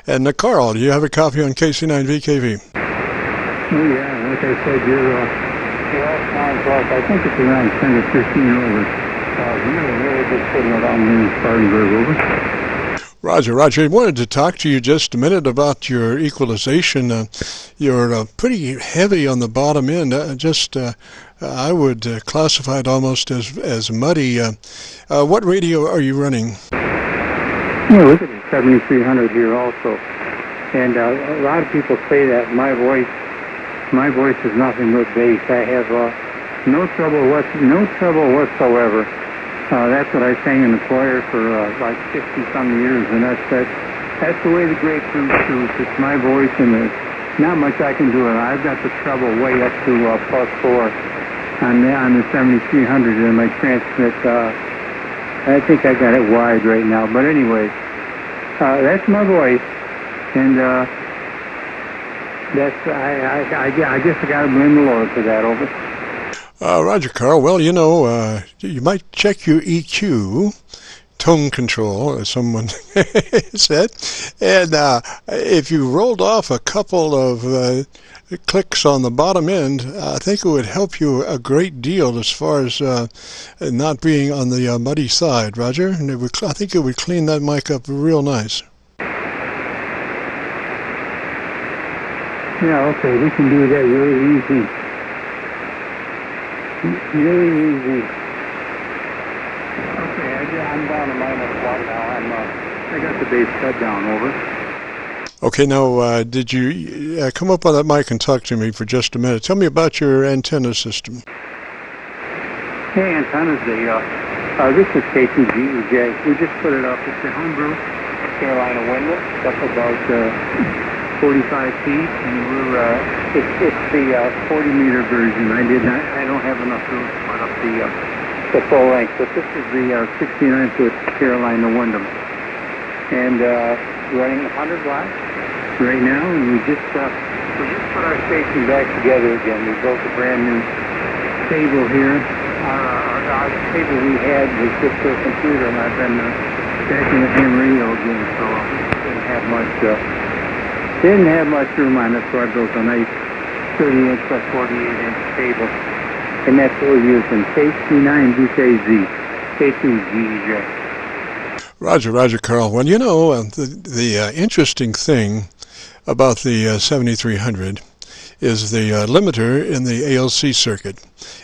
And Carl, do you have a copy on KC9VKV? Oh yeah, like I said, your last contract, I think it's around 10 or 15 over. Really good putting it on me in Spartanburg, over. Roger. I wanted to talk to you just a minute about your equalization. You're pretty heavy on the bottom end. I would classify it almost as muddy. What radio are you running? Yeah, look at the 7300 here also. And a lot of people say that my voice is nothing but bass. I have no trouble whatsoever. That's what I sang in the choir for like 50-some years, and that's the way the great blues shoots. It's my voice, and there's not much I can do. I've got the treble way up to +4 on the 7300 in my transmit. I think I got it wide right now, but anyway, that's my voice, and I guess I got to blame the Lord for that. Over. Roger, Carl. Well, you know, you might check your EQ, tone control, as someone said, and if you rolled off a couple of clicks on the bottom end, I think it would help you a great deal as far as not being on the muddy side, Roger. And I think it would clean that mic up real nice. Yeah, okay, we can do that really easy. Really easy. Okay, I'm down to -1 now. I got the bass cut down, over. Okay, now, did you come up on that mic and talk to me for just a minute? Tell me about your antenna system. Hey, antennas, this is Qso-Vlog. We just put it up. It's a homebrew Carolina window. It's up about 45 feet, and it's the 40-meter version. I don't have enough room to put up the full length, but this is the 69-foot Carolina Wyndham, and running 100 watts right now. And we just put our station back together again. We built a brand new table here. Our table we had was just for a computer, and I've been back in the ham radio again, so didn't have much room on it, so I built a nice 30-inch by 48-inch table, and that's what we're using, K9VKV, Roger, Carl. Well, you know, the interesting thing about the 7300 is the limiter in the ALC circuit.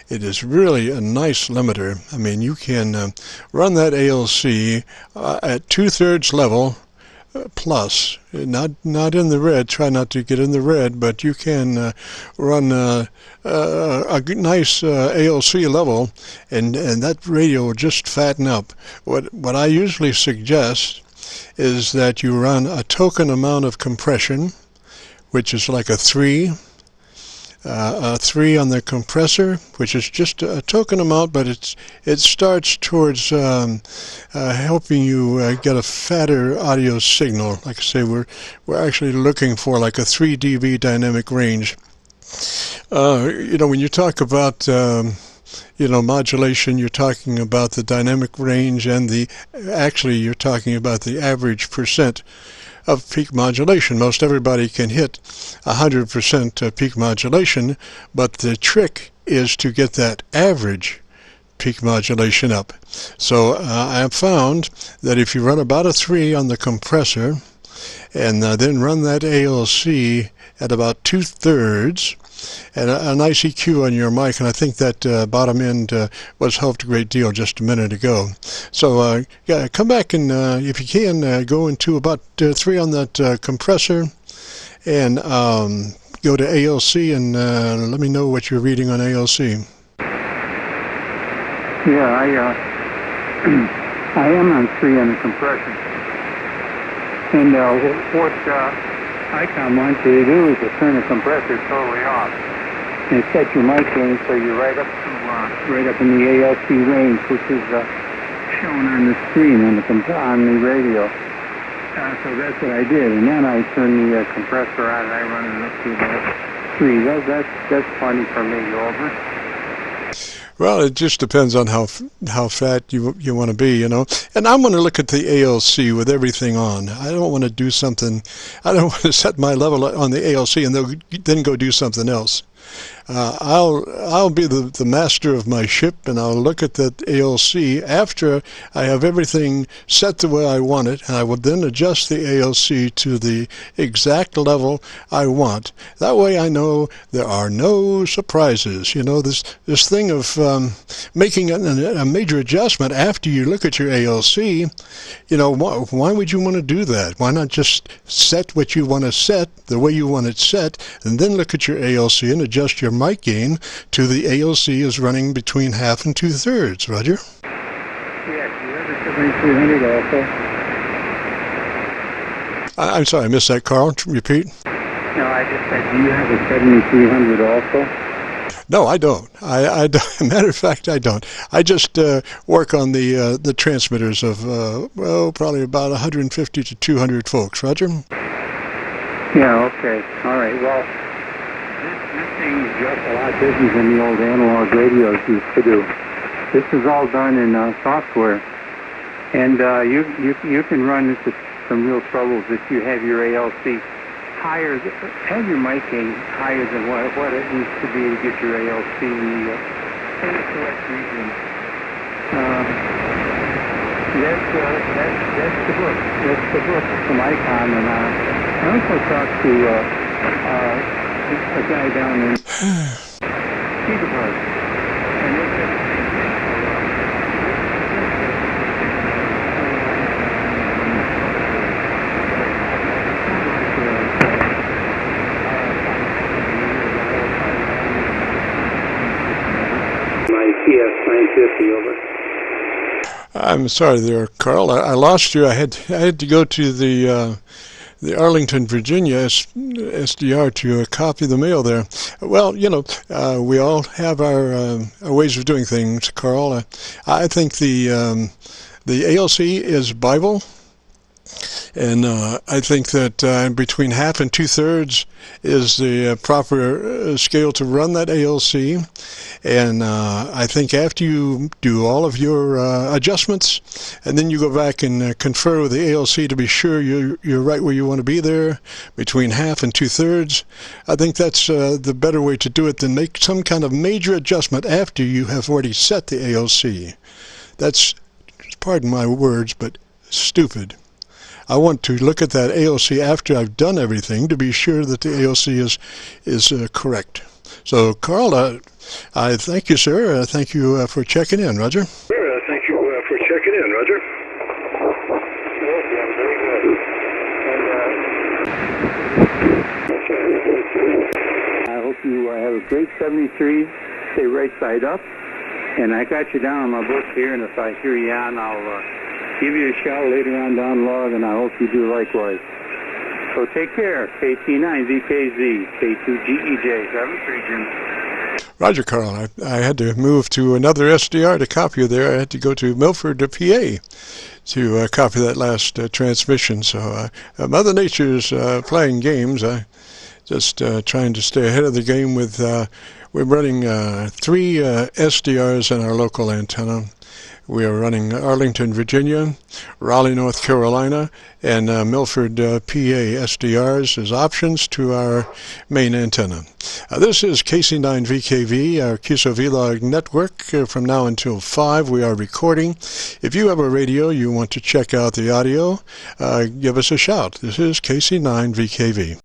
It is really a nice limiter. I mean, you can run that ALC at 2/3 level, plus, not in the red. Try not to get in the red, but you can run a nice ALC level, and that radio will just fatten up. What I usually suggest is that you run a token amount of compression, which is like a 3 on the compressor, which is just a token amount, but it starts towards helping you get a fatter audio signal. Like I say, we're actually looking for like a 3 dB dynamic range. You know, when you talk about modulation, you're talking about the dynamic range, and you're talking about the average percent of peak modulation. Most everybody can hit 100% peak modulation, but the trick is to get that average peak modulation up. So I have found that if you run about a 3 on the compressor and then run that ALC at about 2/3, and a nice EQ on your mic, and I think that bottom end was helped a great deal just a minute ago. So come back and, if you can, go into about 3 on that compressor, and go to ALC, and let me know what you're reading on ALC. Yeah, I am on 3 on the compression, and what ICOM wants you to do is to turn the compressor totally off and set your mic in so you're right up in the ALC range, which is shown on the screen on the radio. So that's what I did, and then I turned the compressor on and I run it up to the 3. That's plenty for me. Over. Well, it just depends on how fat you want to be, you know. And I'm going to look at the ALC with everything on. I don't want to do something. I don't want to set my level on the ALC and then go do something else. I'll be the master of my ship, and I'll look at that ALC after I have everything set the way I want it, and I will then adjust the ALC to the exact level I want. That way I know there are no surprises. You know, this thing of making a major adjustment after you look at your ALC, you know, why would you want to do that? Why not just set what you want to set the way you want it set, and then look at your ALC and adjust your mic gain to the ALC is running between 1/2 and 2/3, Roger? Yes, you have a 7300 also. I'm sorry, I missed that, Carl. Repeat. No, I just said, do you have a 7300 also? No, I don't. I don't. Matter of fact, I don't. I just work on the transmitters of, well, probably about 150 to 200 folks, Roger? Yeah, okay. All right, well, this thing's just a lot different than the old analog radios used to do. This is all done in software, and you can run into some real troubles if you have your ALC higher, have your mic gain higher than what it needs to be to get your ALC in the correct region. That's the book. That's the book from Icon, and I also talked to a guy down in Spartanburg, and they said my TS950 over. I'm sorry there, Carl. I lost you. I had to go to the Arlington, Virginia SDR to copy the mail there. Well, you know, we all have our ways of doing things, Carl. I think the ALC is Bible. And I think that between 1/2 and 2/3 is the proper scale to run that ALC. And I think after you do all of your adjustments, and then you go back and confer with the ALC to be sure you're right where you want to be there, between 1/2 and 2/3, I think that's the better way to do it than make some kind of major adjustment after you have already set the ALC. That's, pardon my words, but stupid. I want to look at that ALC after I've done everything to be sure that the ALC is correct. So, Carl, I thank you, sir. Thank you for checking in, Roger. Sure, thank you for checking in, Roger. yeah, very good. And I hope you have a great 73. Stay right side up. And I got you down on my book here, and if I hear you on, I'll give you a shout later on down log, and I hope you do likewise. So take care. KC9VKV, K2GEJ, 73, Jim. Roger, Carl. I had to move to another SDR to copy you there. I had to go to Milford, PA, to copy that last transmission. So Mother Nature's playing games. I just trying to stay ahead of the game with. We're running 3 SDRs in our local antenna. We are running Arlington, Virginia, Raleigh, North Carolina, and Milford, PA SDRs as options to our main antenna. This is KC9VKV, our Qso-Vlog network. From now until 5, we are recording. If you have a radio, you want to check out the audio, give us a shout. This is KC9VKV.